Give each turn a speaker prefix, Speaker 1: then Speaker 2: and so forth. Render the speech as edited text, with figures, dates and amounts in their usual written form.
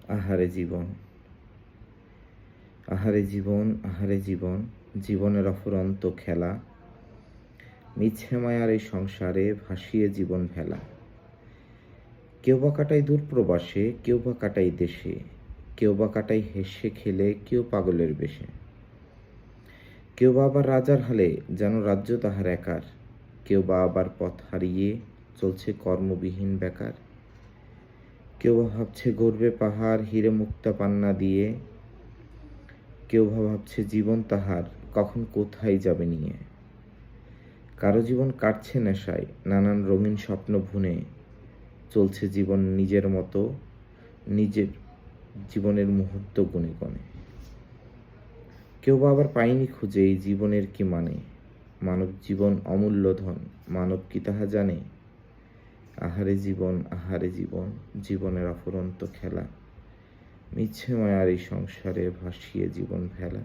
Speaker 1: আহারে জীবন, আহারে জীবন, আহারে জীবন, জীবনের অফুরন্ত খেলা, মিছে মায়ার এই সংসারে ভাসিয়ে জীবন ভেলা। কেউ বা কাটাই দূর প্রবাসে, কেউ বা কাটাই দেশে, কেউ বা কাটাই হেসে খেলে, কেউ পাগলের বেশে। কেউ বা আবার রাজার হালে, যেন রাজ্য তাহার একার, কেউ বা আবার পথ হারিয়ে চলছে কর্মবিহীন বেকার। কেউ বা ভাবছে গড়বে পাহাড় হিরে মুক্তা পান্না দিয়ে, কেউ বা ভাবছে জীবন তাহার কখন কোথায় যাবে নিয়ে। কারো জীবন কাটছে নেশায়, নানান রঙিন স্বপ্ন ভুনে চলছে জীবন নিজের মতো, নিজের জীবনের মুহূর্ত গুনে গনে। কেউ বা আবার পায়নি খুঁজে এই জীবনের কি মানে, মানব জীবন অমূল্য ধন, মানব কি তাহা জানে। আহারে জীবন, আহারে জীবন, জীবনের অফুরন্ত খেলা, মিছে মায়ার এই সংসারে ভাসিয়ে জীবন ভেলা।